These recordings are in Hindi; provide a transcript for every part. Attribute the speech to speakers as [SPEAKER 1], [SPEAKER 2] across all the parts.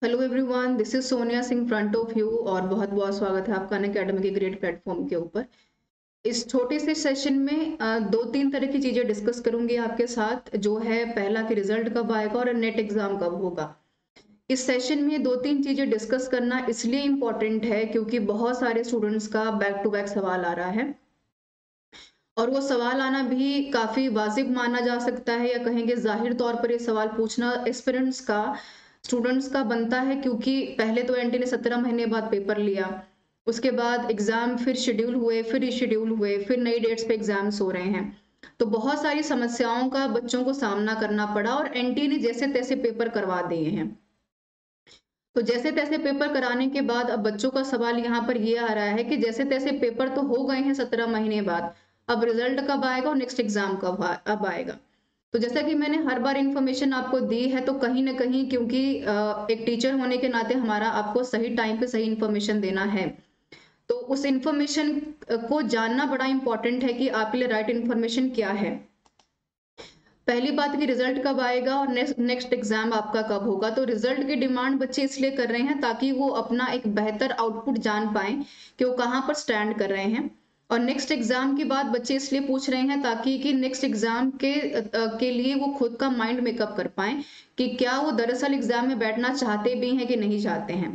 [SPEAKER 1] Hello everyone, this is Sonia Singh front of you और बहुत बहुत स्वागत है आपका अनअकैडमी के ग्रेट प्लेटफॉर्म के ऊपर। इस छोटे से सेशन में दो तीन तरह की चीजें डिस्कस करूंगी आपके साथ। जो है पहला कि रिजल्ट कब आएगा और नेट एग्जाम कब होगा। इस सेशन में दो तीन चीजें डिस्कस करना इसलिए इम्पोर्टेंट है क्योंकि बहुत सारे स्टूडेंट्स का बैक टू बैक सवाल आ रहा है और वो सवाल आना भी काफी वाजिब माना जा सकता है, या कहेंगे जाहिर तौर पर ये सवाल पूछना एस्पिरेंट्स का, स्टूडेंट्स का बनता है, क्योंकि पहले तो एनटी ने 17 महीने बाद पेपर लिया, उसके बाद एग्जाम फिर शेड्यूल हुए, फिर रिशेड्यूल हुए, फिर नई डेट्स पे एग्जाम्स हो रहे हैं। तो बहुत सारी समस्याओं का बच्चों को सामना करना पड़ा और एनटी ने जैसे तैसे पेपर करवा दिए हैं। तो जैसे तैसे पेपर कराने के बाद अब बच्चों का सवाल यहाँ पर ये आ रहा है कि जैसे तैसे पेपर तो हो गए हैं 17 महीने बाद, अब रिजल्ट कब आएगा और नेक्स्ट एग्जाम अब आएगा। तो जैसा कि मैंने हर बार इंफॉर्मेशन आपको दी है, तो कहीं ना कहीं क्योंकि एक टीचर होने के नाते हमारा आपको सही टाइम पे सही इंफॉर्मेशन देना है, तो उस इंफॉर्मेशन को जानना बड़ा इंपॉर्टेंट है कि आपके लिए राइट इंफॉर्मेशन क्या है। पहली बात कि रिजल्ट कब आएगा और नेक्स्ट एग्जाम आपका कब होगा। तो रिजल्ट की डिमांड बच्चे इसलिए कर रहे हैं ताकि वो अपना एक बेहतर आउटपुट जान पाए कि वो कहाँ पर स्टैंड कर रहे हैं। और नेक्स्ट एग्जाम की बात बच्चे इसलिए पूछ रहे हैं ताकि कि नेक्स्ट एग्जाम के लिए वो खुद का माइंड मेकअप कर पाए कि क्या वो दरअसल एग्जाम में बैठना चाहते भी हैं कि नहीं चाहते हैं।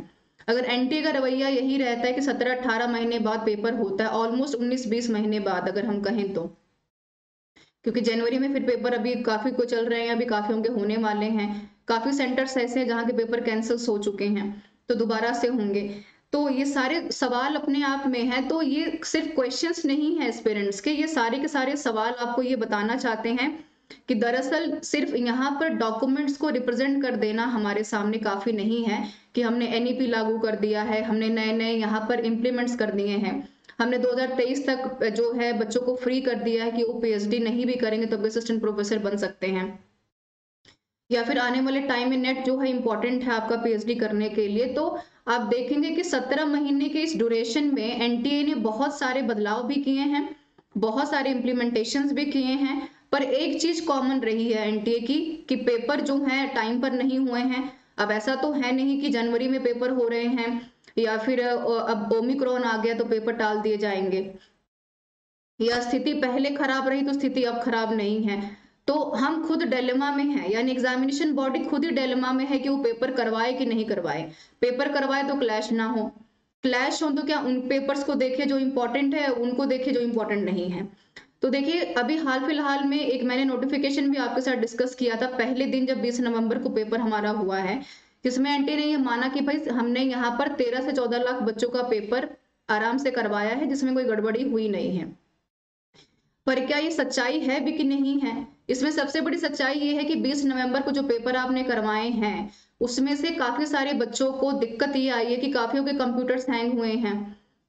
[SPEAKER 1] अगर एनटी का रवैया यही रहता है कि 17-18 महीने बाद पेपर होता है, ऑलमोस्ट 19-20 महीने बाद अगर हम कहें तो, क्योंकि जनवरी में फिर पेपर अभी काफी को चल रहे हैं, अभी काफी होंगे, होने वाले हैं। काफी सेंटर्स ऐसे हैं जहाँ के पेपर कैंसिल हो चुके हैं, तो दोबारा से होंगे। तो ये सारे सवाल अपने आप में है, तो ये सिर्फ क्वेश्चंस नहीं है पेरेंट्स के, ये सारे के सारे सवाल आपको ये बताना चाहते हैं कि दरअसल सिर्फ यहाँ पर डॉक्यूमेंट्स को रिप्रेजेंट कर देना हमारे सामने काफी नहीं है कि हमने एनईपी लागू कर दिया है, हमने नए नए यहाँ पर इम्प्लीमेंट्स कर दिए हैं, हमने 2023 तक जो है बच्चों को फ्री कर दिया है कि वो पीएचडी नहीं भी करेंगे तो भी असिस्टेंट प्रोफेसर बन सकते हैं, या फिर आने वाले टाइम में नेट जो है इंपॉर्टेंट है आपका पीएचडी करने के लिए। तो आप देखेंगे कि 17 महीने के इस ड्यूरेशन में एनटीए ने बहुत सारे बदलाव भी किए हैं, बहुत सारे इम्प्लीमेंटेशंस भी किए हैं, पर एक चीज कॉमन रही है एनटीए की कि पेपर जो है टाइम पर नहीं हुए हैं। अब ऐसा तो है नहीं कि जनवरी में पेपर हो रहे हैं या फिर अब ओमिक्रॉन आ गया तो पेपर टाल दिए जाएंगे, या स्थिति पहले खराब रही तो स्थिति अब खराब नहीं है। तो हम खुद डिलेमा में हैं, यानी एग्जामिनेशन बॉडी खुद ही डिलेमा में है कि वो पेपर करवाए कि नहीं करवाए। पेपर करवाए तो क्लैश ना हो, क्लैश हो तो क्या उन पेपर्स को देखे जो इंपॉर्टेंट है, उनको देखे जो इंपॉर्टेंट नहीं है। तो देखिए अभी हाल फिलहाल में एक मैंने नोटिफिकेशन भी आपके साथ डिस्कस किया था पहले दिन जब 20 नवंबर को पेपर हमारा हुआ है, जिसमें एंटी ने ये माना कि भाई हमने यहाँ पर 13 से 14 लाख बच्चों का पेपर आराम से करवाया है जिसमें कोई गड़बड़ी हुई नहीं है। पर क्या ये सच्चाई है भी कि नहीं है? इसमें सबसे बड़ी सच्चाई ये है कि 20 नवंबर को जो पेपर आपने करवाए हैं उसमें से काफी सारे बच्चों को दिक्कत ये आई है कि काफियों के कंप्यूटर्स हैंग हुए हैं,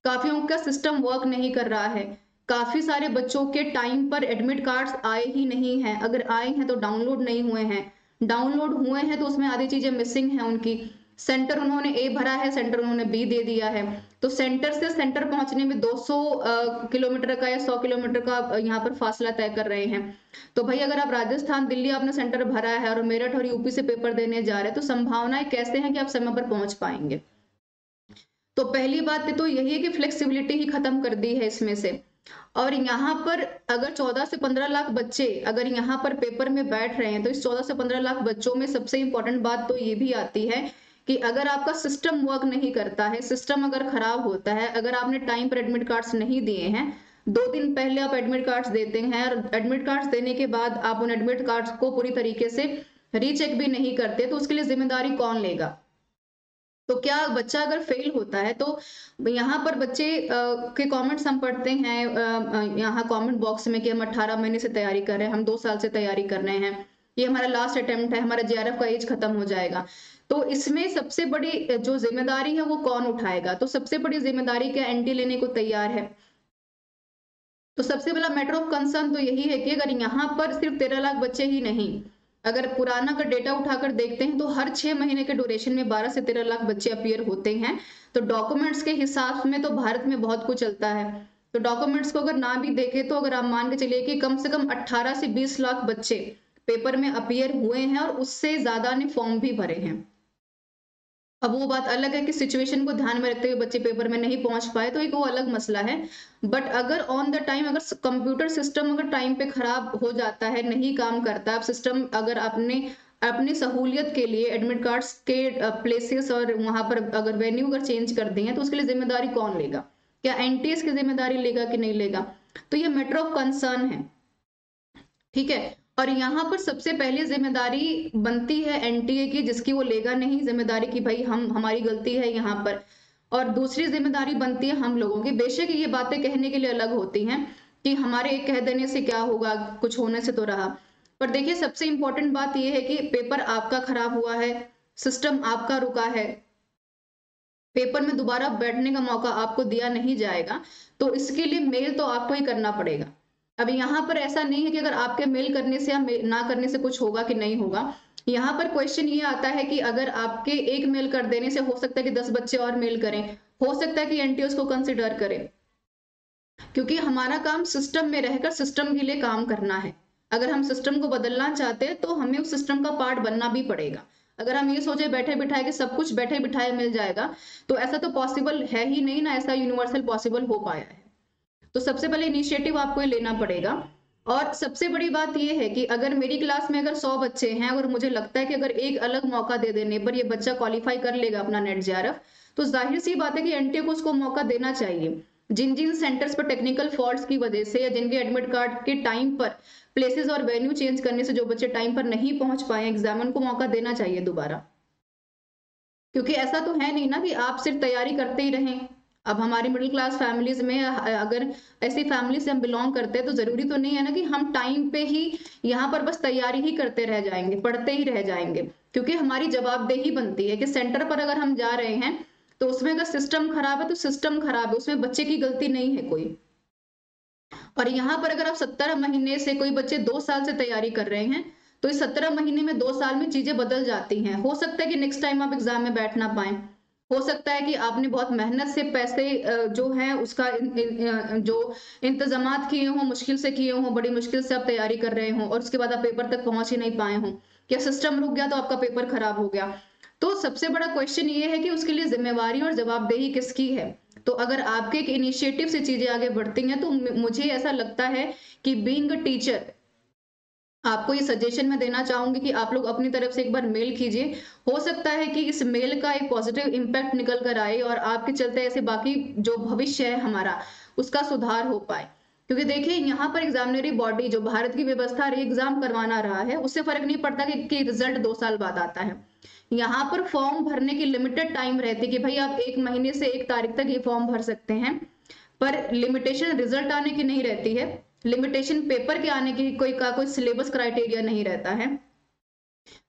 [SPEAKER 1] काफियों का सिस्टम वर्क नहीं कर रहा है, काफी सारे बच्चों के टाइम पर एडमिट कार्ड्स आए ही नहीं हैं, अगर आए हैं तो डाउनलोड नहीं हुए हैं, डाउनलोड हुए हैं तो उसमें आधी चीजें मिसिंग हैं उनकी। सेंटर उन्होंने ए भरा है, सेंटर उन्होंने बी दे दिया है, तो सेंटर से सेंटर पहुंचने में 200 किलोमीटर का या 100 किलोमीटर का यहाँ पर फासला तय कर रहे हैं। तो भाई अगर आप राजस्थान दिल्ली आपने सेंटर भरा है और मेरठ और यूपी से पेपर देने जा रहे हैं, तो संभावनाएं कैसे हैं कि आप समय पर पहुंच पाएंगे। तो पहली बात तो यही है कि फ्लेक्सिबिलिटी ही खत्म कर दी है इसमें से। और यहाँ पर अगर 14 से 15 लाख बच्चे अगर यहाँ पर पेपर में बैठ रहे हैं, तो इस 14 से 15 लाख बच्चों में सबसे इंपॉर्टेंट बात तो ये भी आती है कि अगर आपका सिस्टम वर्क नहीं करता है, सिस्टम अगर खराब होता है, अगर आपने टाइम पर एडमिट कार्ड्स नहीं दिए हैं, 2 दिन पहले आप एडमिट कार्ड्स देते हैं और एडमिट कार्ड्स देने के बाद आप उन एडमिट कार्ड्स को पूरी तरीके से रीचेक भी नहीं करते, तो उसके लिए जिम्मेदारी कौन लेगा। तो क्या बच्चा अगर फेल होता है तो यहाँ पर बच्चे के कमेंट्स हम पढ़ते हैं यहाँ कमेंट बॉक्स में कि हम 18 महीने से तैयारी कर रहे हैं, हम 2 साल से तैयारी कर रहे हैं, ये हमारा लास्ट अटेम्प्ट है, हमारा जेआरएफ का एज खत्म हो जाएगा। तो इसमें सबसे बड़ी जो जिम्मेदारी है वो कौन उठाएगा? तो सबसे बड़ी जिम्मेदारी क्या एनटी लेने को तैयार है? तो सबसे बड़ा मैटर ऑफ कंसर्न तो यही है कि अगर यहाँ पर सिर्फ 13 लाख बच्चे ही नहीं, अगर पुराना का डेटा उठाकर देखते हैं तो हर 6 महीने के ड्यूरेशन में 12 से 13 लाख बच्चे अपीयर होते हैं। तो डॉक्यूमेंट्स के हिसाब में तो भारत में बहुत कुछ चलता है, तो डॉक्यूमेंट्स को अगर ना भी देखे तो अगर आप मान के चलिए कि कम से कम 18 से 20 लाख बच्चे पेपर में अपीयर हुए हैं और उससे ज्यादा ने फॉर्म भी भरे हैं। अब वो बात अलग है कि सिचुएशन को ध्यान में रखते हुए बच्चे पेपर में नहीं पहुंच पाए, तो एक वो अलग मसला है। बट अगर ऑन द टाइम, अगर कंप्यूटर सिस्टम अगर टाइम पे खराब हो जाता है, नहीं काम करता, अब सिस्टम अगर आपने अपनी सहूलियत के लिए एडमिट कार्ड्स के प्लेसेस और वहां पर अगर वेन्यू अगर चेंज कर दिए हैं, तो उसके लिए जिम्मेदारी कौन लेगा? क्या एनटीएस की जिम्मेदारी लेगा कि नहीं लेगा? तो ये मैटर ऑफ कंसर्न है, ठीक है। और यहाँ पर सबसे पहली जिम्मेदारी बनती है एनटीए की, जिसकी वो लेगा नहीं जिम्मेदारी कि भाई हम, हमारी गलती है यहाँ पर। और दूसरी जिम्मेदारी बनती है हम लोगों की। बेशक ये बातें कहने के लिए अलग होती हैं कि हमारे एक कह देने से क्या होगा, कुछ होने से तो रहा। पर देखिए, सबसे इंपॉर्टेंट बात यह है कि पेपर आपका खराब हुआ है, सिस्टम आपका रुका है, पेपर में दोबारा बैठने का मौका आपको दिया नहीं जाएगा, तो इसके लिए मेल तो आपको ही करना पड़ेगा। अब यहाँ पर ऐसा नहीं है कि अगर आपके मेल करने से या ना करने से कुछ होगा कि नहीं होगा। यहाँ पर क्वेश्चन ये आता है कि अगर आपके एक मेल कर देने से हो सकता है कि 10 बच्चे और मेल करें, हो सकता है कि एनटीओ को कंसिडर करें, क्योंकि हमारा काम सिस्टम में रहकर सिस्टम के लिए काम करना है। अगर हम सिस्टम को बदलना चाहते हैं तो हमें उस सिस्टम का पार्ट बनना भी पड़ेगा। अगर हम ये सोचे बैठे बिठाए कि सब कुछ बैठे बिठाए मिल जाएगा, तो ऐसा तो पॉसिबल है ही नहीं ना, ऐसा यूनिवर्सल पॉसिबल हो पाया है। तो सबसे पहले इनिशिएटिव आपको ये लेना पड़ेगा। और सबसे बड़ी बात ये है कि अगर मेरी क्लास में अगर 100 बच्चे हैं और मुझे लगता है कि अगर एक अलग मौका दे देने पर ये बच्चा क्वालिफाई कर लेगा अपना नेट जेआरएफ, तो जाहिर सी बात है कि एनटीए को उसको मौका देना चाहिए। जिन जिन सेंटर्स पर टेक्निकल फॉल्ट्स की वजह से या जिनके एडमिट कार्ड के टाइम पर प्लेसेस और वेन्यू चेंज करने से जो बच्चे टाइम पर नहीं पहुंच पाए एग्जाम, उनको मौका देना चाहिए दोबारा। क्योंकि ऐसा तो है नहीं ना कि आप सिर्फ तैयारी करते ही रहें। अब हमारी मिडिल क्लास फैमिलीज में अगर ऐसी फैमिली से हम बिलोंग करते हैं, तो जरूरी तो नहीं है ना कि हम टाइम पे ही यहाँ पर बस तैयारी ही करते रह जाएंगे, पढ़ते ही रह जाएंगे। क्योंकि हमारी जवाबदेही बनती है कि सेंटर पर अगर हम जा रहे हैं तो उसमें अगर सिस्टम खराब है तो सिस्टम खराब है, उसमें बच्चे की गलती नहीं है कोई। और यहाँ पर अगर आप 17 महीने से, कोई बच्चे 2 साल से तैयारी कर रहे हैं, तो इस 17 महीने में 2 साल में चीजें बदल जाती हैं। हो सकता है कि नेक्स्ट टाइम आप एग्जाम में बैठ ना पाए, हो सकता है कि आपने बहुत मेहनत से पैसे जो है उसका जो इंतजामात किए हों, मुश्किल से किए हों, बड़ी मुश्किल से आप तैयारी कर रहे हों और उसके बाद आप पेपर तक पहुंच ही नहीं पाए हों, या सिस्टम रुक गया तो आपका पेपर खराब हो गया। तो सबसे बड़ा क्वेश्चन ये है कि उसके लिए जिम्मेवारी और जवाबदेही किसकी है। तो अगर आपके एक इनिशिएटिव से चीजें आगे बढ़ती हैं, तो मुझे ऐसा लगता है कि बीइंग अ टीचर, आपको ये सजेशन मैं देना चाहूंगी कि आप लोग अपनी तरफ से एक बार मेल कीजिए। हो सकता है कि इस मेल का एक पॉजिटिव इम्पैक्ट निकल कर आए और आपके चलते ऐसे बाकी जो भविष्य है हमारा, उसका सुधार हो पाए। क्योंकि देखिए, यहाँ पर एग्जामिनरी बॉडी जो भारत की व्यवस्था री एग्जाम करवाना रहा है, उससे फर्क नहीं पड़ता कि रिजल्ट 2 साल बाद आता है। यहाँ पर फॉर्म भरने की लिमिटेड टाइम रहती है कि भाई आप 1 महीने से 1 तारीख तक ये फॉर्म भर सकते हैं, पर लिमिटेशन रिजल्ट आने की नहीं रहती है, लिमिटेशन पेपर के आने की कोई सिलेबस क्राइटेरिया नहीं रहता है।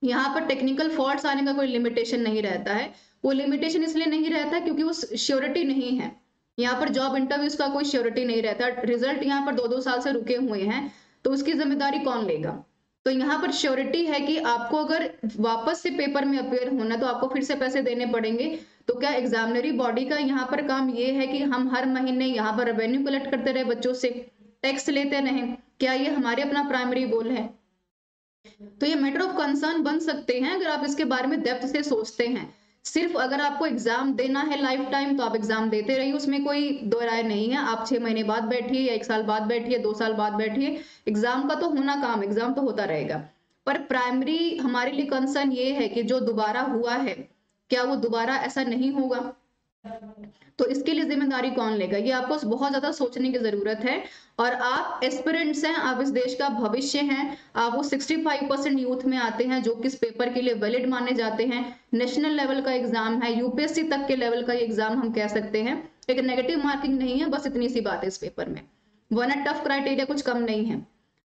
[SPEAKER 1] यहाँ पर टेक्निकल फॉल्ट्स आने का कोई लिमिटेशन नहीं रहता है। वो लिमिटेशन इसलिए नहीं रहता क्योंकि वो श्योरिटी नहीं है। यहाँ पर जॉब इंटरव्यूज का कोई श्योरिटी नहीं रहता। रिजल्ट यहाँ पर 2-2 साल से रुके हुए हैं, तो उसकी जिम्मेदारी कौन लेगा? तो यहाँ पर श्योरिटी है कि आपको अगर वापस से पेपर में अपेयर होना तो आपको फिर से पैसे देने पड़ेंगे। तो क्या एग्जामिनरी बॉडी का यहाँ पर काम ये है कि हम हर महीने यहाँ पर रेवेन्यू कलेक्ट करते रहे, बच्चों से टैक्स लेते रहें? क्या ये हमारे अपना प्राइमरी गोल है? तो ये मैटर ऑफ कंसर्न बन सकते हैं अगर आप इसके बारे में डेप्थ से सोचते हैं। सिर्फ अगर आपको एग्जाम देना है लाइफ टाइम, तो आप एग्जाम देते रहिए, उसमें कोई दो राय नहीं है। आप 6 महीने बाद बैठिए या 1 साल बाद बैठिए, 2 साल बाद बैठिए, एग्जाम का तो होना काम, एग्जाम तो होता रहेगा। पर प्राइमरी हमारे लिए कंसर्न ये है कि जो दोबारा हुआ है, क्या वो दोबारा ऐसा नहीं होगा? तो इसके लिए जिम्मेदारी कौन लेगा? ये आपको बहुत ज्यादा सोचने की जरूरत है। और आप एस्पिरेंट्स हैं, आप इस देश का भविष्य हैं। आप वो 65% यूथ में आते हैं जो कि इस पेपर के लिए वैलिड माने जाते हैं। नेशनल लेवल का एग्जाम है, यूपीएससी तक के लेवल का एग्जाम हम कह सकते हैं। एक नेगेटिव मार्किंग नहीं है, बस इतनी सी बात है इस पेपर में, वरना टफ क्राइटेरिया कुछ कम नहीं है।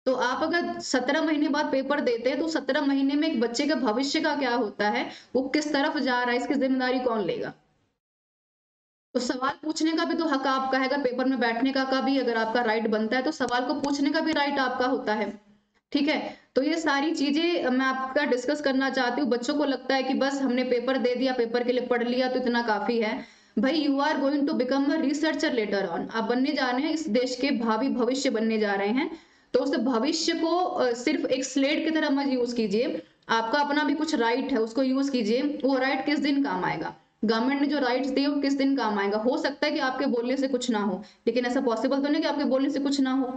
[SPEAKER 1] तो आप अगर 17 महीने बाद पेपर देते हैं, तो 17 महीने में एक बच्चे के भविष्य का क्या होता है, वो किस तरफ जा रहा है, इसकी जिम्मेदारी कौन लेगा? तो सवाल पूछने का भी तो हक आपका है। अगर पेपर में बैठने का भी अगर आपका राइट बनता है, तो सवाल को पूछने का भी राइट आपका होता है। ठीक है, तो ये सारी चीजें मैं आपका डिस्कस करना चाहती हूँ। बच्चों को लगता है कि बस हमने पेपर दे दिया, पेपर के लिए पढ़ लिया तो इतना काफी है। भाई, you are going to become a researcher later on. आप बनने जा रहे हैं, इस देश के भावी भविष्य बनने जा रहे हैं। तो उस भविष्य को सिर्फ एक स्लेट की तरह मत यूज कीजिए। आपका अपना भी कुछ राइट है, उसको यूज कीजिए। वो राइट किस दिन काम आएगा? गवर्नमेंट ने जो राइट्स दिए वो किस दिन काम आएगा? हो सकता है कि आपके बोलने से कुछ ना हो, लेकिन ऐसा पॉसिबल तो नहीं कि आपके बोलने से कुछ ना हो।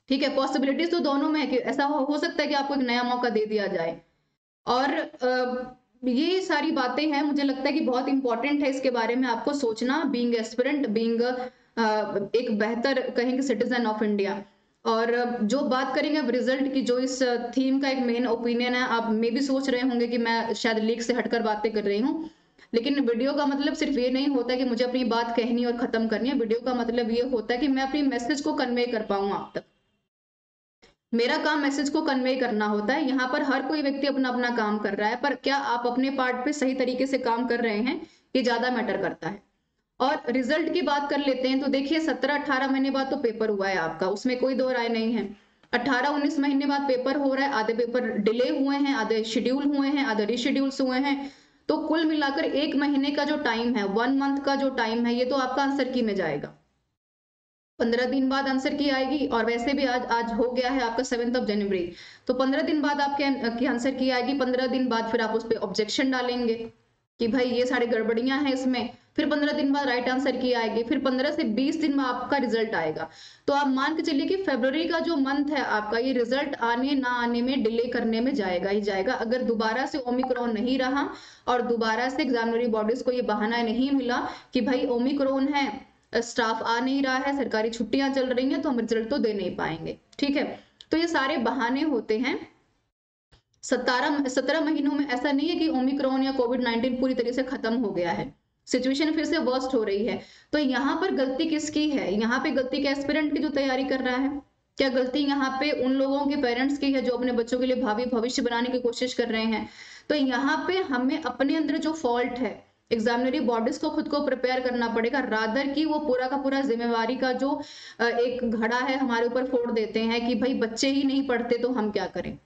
[SPEAKER 1] ठीक है, पॉसिबिलिटीज तो दोनों में है कि ऐसा हो सकता है कि आपको एक नया मौका दे दिया जाए। और ये सारी बातें हैं, मुझे लगता है कि बहुत इंपॉर्टेंट है इसके बारे में आपको सोचना, बीइंग एस्पिरेंट, बीइंग एक बेहतर कहेंगे सिटीजन ऑफ इंडिया। और जो बात करेंगे अब रिजल्ट की, जो इस थीम का एक मेन ओपिनियन है, आप मे भी सोच रहे होंगे कि मैं शायद लीक से हटकर बातें कर रही हूँ, लेकिन वीडियो का मतलब सिर्फ ये नहीं होता कि मुझे अपनी बात कहनी और खत्म करनी है। वीडियो का मतलब ये होता है कि मैं अपनी मैसेज को कन्वे कर पाऊँ आप तक। मेरा काम मैसेज को कन्वे करना होता है। यहाँ पर हर कोई व्यक्ति अपना अपना काम कर रहा है, पर क्या आप अपने पार्ट पे सही तरीके से काम कर रहे हैं, ये ज्यादा मैटर करता है। और रिजल्ट की बात कर लेते हैं, तो देखिए 17-18 महीने बाद तो पेपर हुआ है आपका, उसमें कोई दो राय नहीं है। 18-19 महीने बाद पेपर हो रहा है, आधे पेपर डिले हुए हैं, आधे शेड्यूल हुए हैं, आधे रीशेड्यूल्स हुए हैं। तो कुल मिलाकर 1 महीने का जो टाइम है, 1 मंथ का जो टाइम है, ये तो आपका आंसर की में जाएगा। 15 दिन बाद आंसर की आएगी, और वैसे भी आज आज हो गया है आपका 7 जनवरी, तो 15 दिन बाद आपके आंसर की आएगी। 15 दिन बाद फिर आप उस पर ऑब्जेक्शन डालेंगे कि भाई ये सारी गड़बड़ियां हैं इसमें। फिर 15 दिन बाद राइट आंसर की आएगी, फिर 15 से 20 दिन में आपका रिजल्ट आएगा। तो आप मान के चलिए कि फरवरी का जो मंथ है आपका, ये रिजल्ट आने ना आने में, डिले करने में जाएगा ही जाएगा। अगर दोबारा से ओमिक्रॉन नहीं रहा और दोबारा से एग्जामिनरी बॉडीज को ये बहाना नहीं मिला कि भाई ओमिक्रॉन है, स्टाफ आ नहीं रहा है, सरकारी छुट्टियां चल रही हैं, तो हम रिजल्ट तो दे नहीं पाएंगे। ठीक है, तो ये सारे बहाने होते हैं। 17 महीनों में ऐसा नहीं है कि ओमिक्रॉन या कोविड-19 पूरी तरह से खत्म हो गया है, सिचुएशन फिर से वर्स्ट हो रही है। तो यहाँ पर गलती किसकी है? यहाँ पे गलती क्या एस्पिरेंट की जो तैयारी कर रहा है? क्या गलती यहाँ पे उन लोगों के पेरेंट्स की है जो अपने बच्चों के लिए भावी भविष्य बनाने की कोशिश कर रहे हैं? तो यहाँ पे हमें अपने अंदर जो फॉल्ट है, एग्जामिनरी बॉडीज को खुद को प्रिपेयर करना पड़ेगा, रादर की वो पूरा का पूरा जिम्मेवारी का जो एक घड़ा है हमारे ऊपर फोड़ देते हैं कि भाई बच्चे ही नहीं पढ़ते तो हम क्या करें।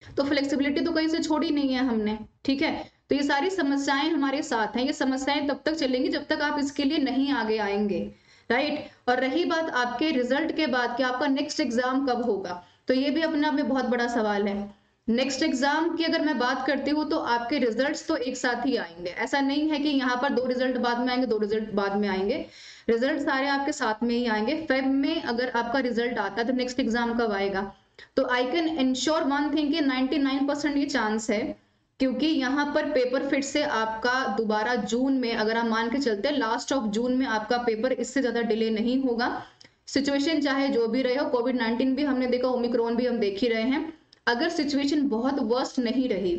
[SPEAKER 1] तो फ्लेक्सिबिलिटी तो कहीं से छोड़ी नहीं है हमने। ठीक है, तो ये सारी समस्याएं हमारे साथ हैं, ये समस्याएं तब तक चलेंगी जब तक आप इसके लिए नहीं आगे आएंगे, राइट। और रही बात आपके रिजल्ट के बाद कि आपका नेक्स्ट एग्जाम कब होगा, तो ये भी अपने आप में बहुत बड़ा सवाल है। नेक्स्ट एग्जाम की अगर मैं बात करती हूँ तो आपके रिजल्ट्स तो एक साथ ही आएंगे, ऐसा नहीं है कि यहाँ पर 2 रिजल्ट बाद में आएंगे, 2 रिजल्ट बाद में आएंगे। रिजल्ट सारे आपके साथ में ही आएंगे। फेब में अगर आपका रिजल्ट आता है तो नेक्स्ट एग्जाम कब आएगा? तो I can ensure one thing कि 99% ये चांस है, क्योंकि यहाँ पर पेपर फिर से आपका दोबारा जून में, अगर आप मान के चलते हैं लास्ट ऑफ जून में आपका पेपर, इससे ज्यादा डिले नहीं होगा। सिचुएशन चाहे जो भी रहे हो, कोविड-19 भी हमने देखा, ओमिक्रॉन भी हम देख ही रहे हैं, अगर सिचुएशन बहुत वर्स्ट नहीं रही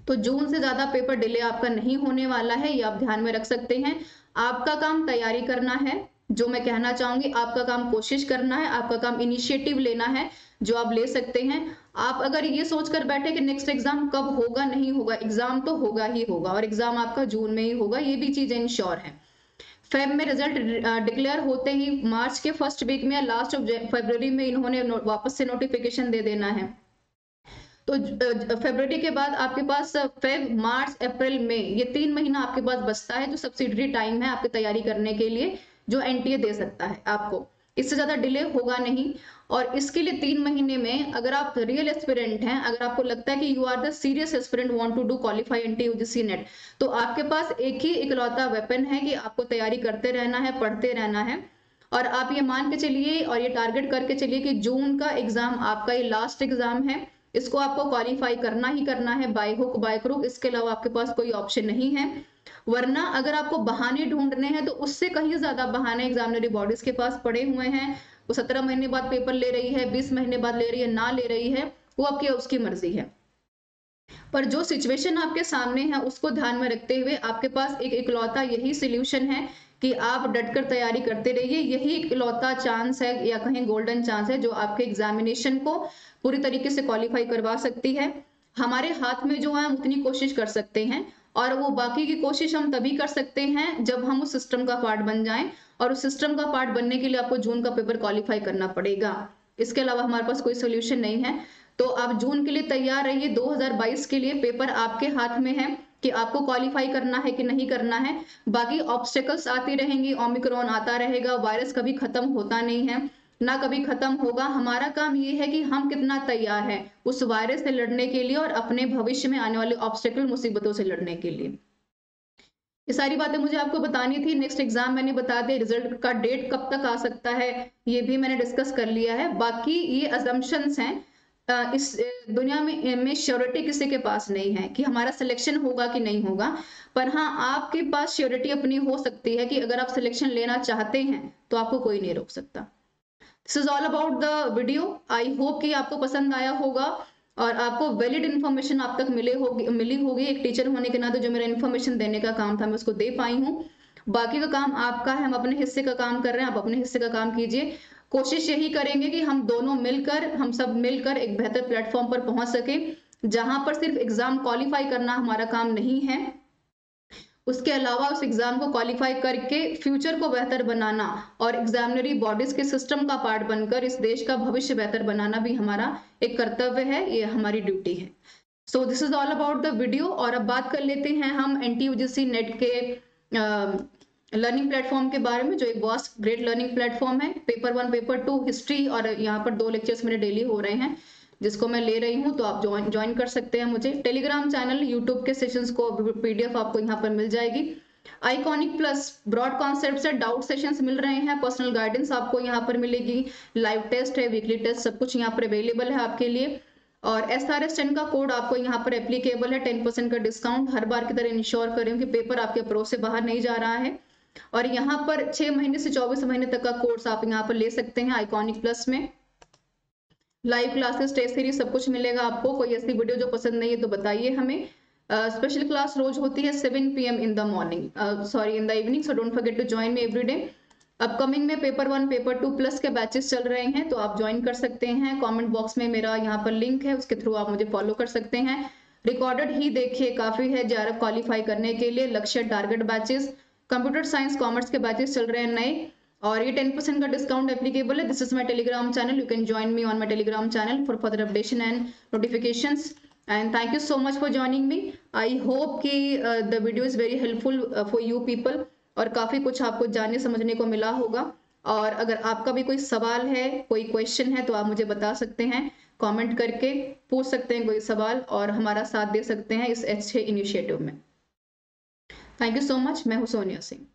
[SPEAKER 1] तो जून से ज्यादा पेपर डिले आपका नहीं होने वाला है, ये आप ध्यान में रख सकते हैं। आपका काम तैयारी करना है, जो मैं कहना चाहूंगी, आपका काम कोशिश करना है, आपका काम इनिशिएटिव लेना है जो आप ले सकते हैं। आप अगर ये सोचकर बैठे कि नेक्स्ट एग्जाम कब होगा, नहीं होगा, एग्जाम तो होगा ही होगा, और एग्जाम आपका जून में ही होगा, ये भी चीजें इंश्योर है। फेब में रिजल्ट डिक्लेयर होते ही मार्च के फर्स्ट वीक में या लास्ट ऑफ फरवरी में इन्होंने वापस से नोटिफिकेशन दे देना है। तो फरवरी के बाद आपके पास फेब, मार्च, अप्रैल, मई, ये 3 महीना आपके पास बचता है, जो सब्सिडरी टाइम है आपकी तैयारी करने के लिए, जो एनटीए दे सकता है आपको। इससे ज्यादा डिले होगा नहीं। और इसके लिए 3 महीने में अगर आप रियल एस्पिरेंट हैं, अगर आपको लगता है कि you are the serious aspirant want to do qualify NTA UGC NET, तो आपके पास एक ही इकलौता वेपन है कि आपको तैयारी करते रहना है, पढ़ते रहना है। और आप ये मान के चलिए और ये टारगेट करके चलिए कि जून का एग्जाम आपका ये लास्ट एग्जाम है, इसको आपको क्वालिफाई करना ही करना है, बाय हुक बाय क्रुक, इसके अलावा आपके पास कोई ऑप्शन नहीं है। वरना अगर आपको बहाने ढूंढने हैं तो उससे कहीं ज्यादा बहाने एग्जामिनरी बॉडीज के पास पड़े हुए हैं। वो 17 महीने बाद पेपर ले रही है, 20 महीने बाद ले रही है, ना ले रही है, वो आपकी उसकी मर्जी है। पर जो सिचुएशन आपके सामने है उसको ध्यान में रखते हुए आपके पास एक इकलौता यही सोल्यूशन है कि आप डटकर तैयारी करते रहिए। यही इकलौता चांस है, या कहीं गोल्डन चांस है, जो आपके एग्जामिनेशन को पूरी तरीके से क्वालिफाई करवा सकती है। हमारे हाथ में जो है हम उतनी कोशिश कर सकते हैं, और वो बाकी की कोशिश हम तभी कर सकते हैं जब हम उस सिस्टम का पार्ट बन जाएं, और उस सिस्टम का पार्ट बनने के लिए आपको जून का पेपर क्वालिफाई करना पड़ेगा। इसके अलावा हमारे पास कोई सोल्यूशन नहीं है। तो आप जून के लिए तैयार रहिए। 2022 के लिए पेपर आपके हाथ में है कि आपको क्वालिफाई करना है कि नहीं करना है। बाकी ऑब्स्टेकल्स आती रहेंगी, ओमिक्रॉन आता रहेगा, वायरस कभी खत्म होता नहीं है, ना कभी खत्म होगा। हमारा काम ये है कि हम कितना तैयार हैं उस वायरस से लड़ने के लिए और अपने भविष्य में आने वाले ऑब्स्टेकल मुसीबतों से लड़ने के लिए। ये सारी बातें मुझे आपको बतानी थी। नेक्स्ट एग्जाम मैंने बता दिया, रिजल्ट का डेट कब तक आ सकता है ये भी मैंने डिस्कस कर लिया है। बाकी ये अजम्पशंस हैं, इस दुनिया में श्योरिटी किसी के पास नहीं है कि हमारा सिलेक्शन होगा कि नहीं होगा, पर हाँ आपके पास श्योरिटी अपनी हो सकती है कि अगर आप सिलेक्शन लेना चाहते हैं तो आपको कोई नहीं रोक सकता। This is all about the video. I hope कि आपको पसंद आया होगा और आपको वैलिड इन्फॉर्मेशन आप तक मिली होगी। एक टीचर होने के नाते जो मेरा इन्फॉर्मेशन देने का काम था मैं उसको दे पाई हूँ। बाकी का काम आपका है, हम अपने हिस्से का काम कर रहे हैं, आप अपने हिस्से का काम कीजिए। कोशिश यही करेंगे कि हम दोनों मिलकर, हम सब मिलकर एक बेहतर प्लेटफॉर्म पर पहुंच सके, जहां पर सिर्फ एग्जाम क्वालिफाई करना हमारा काम नहीं है, उसके अलावा उस एग्जाम को क्वालिफाई करके फ्यूचर को बेहतर बनाना और एग्जामिनरी बॉडीज के सिस्टम का पार्ट बनकर इस देश का भविष्य बेहतर बनाना भी हमारा एक कर्तव्य है, ये हमारी ड्यूटी है। So this is all about the video. और अब बात कर लेते हैं हम NTUGC नेट के लर्निंग प्लेटफॉर्म के बारे में, जो एक बहुत ग्रेट लर्निंग प्लेटफॉर्म है। पेपर 1 पेपर 2 हिस्ट्री और यहाँ पर 2 लेक्चर्स मेरे डेली हो रहे हैं जिसको मैं ले रही हूँ, तो आप ज्वाइन कर सकते हैं मुझे। टेलीग्राम चैनल, यूट्यूब के सेशंस को PDF आपको यहाँ पर मिल जाएगी। आइकॉनिक प्लस ब्रॉड कॉन्सेप्ट से डाउट सेशंस मिल रहे हैं, पर्सनल गाइडेंस आपको यहाँ पर मिलेगी, लाइव टेस्ट है, वीकली टेस्ट, सब कुछ यहाँ पर अवेलेबल है आपके लिए। और SRS 10 का कोड आपको यहाँ पर एप्लीकेबल है, 10% का डिस्काउंट। हर बार की तरह इंश्योर करें कि पेपर आपके अप्रोच से बाहर नहीं जा रहा है। और यहाँ पर 6 महीने से 24 महीने तक का कोर्स आप यहाँ पर ले सकते हैं आइकॉनिक प्लस में। लाइव क्लासेस, टेस्ट सीरीज, सब कुछ मिलेगा आपको। कोई ऐसी वीडियो जो पसंद नहीं है तो बताइए हमें। स्पेशल क्लास रोज होती है 7 PM in the morning, sorry in the evening, so don't forget to join me every day. Upcoming में पेपर 1 पेपर 2 प्लस के बैचेस चल रहे हैं, तो आप ज्वाइन कर सकते हैं। कमेंट बॉक्स में मेरा यहाँ पर लिंक है, उसके थ्रू आप मुझे फॉलो कर सकते हैं। रिकॉर्डेड ही देखिए, काफी है JRF क्वालिफाई करने के लिए। Lakshya target batches, computer science commerce के बैचेस चल रहे हैं नए, और ये 10% का डिस्काउंट एप्लीकेबल है। This is my Telegram channel, you can join me on my Telegram channel for further updation and notifications. And thank you so much for joining me. I hope कि the video is very helpful for you people, और काफी कुछ आपको जानने समझने को मिला होगा। और अगर आपका भी कोई सवाल है, कोई क्वेश्चन है, तो आप मुझे बता सकते हैं, कमेंट करके पूछ सकते हैं कोई सवाल, और हमारा साथ दे सकते हैं इस अच्छे इनिशिएटिव में। Thank you so much. मैं हूं सोनिया सिंह।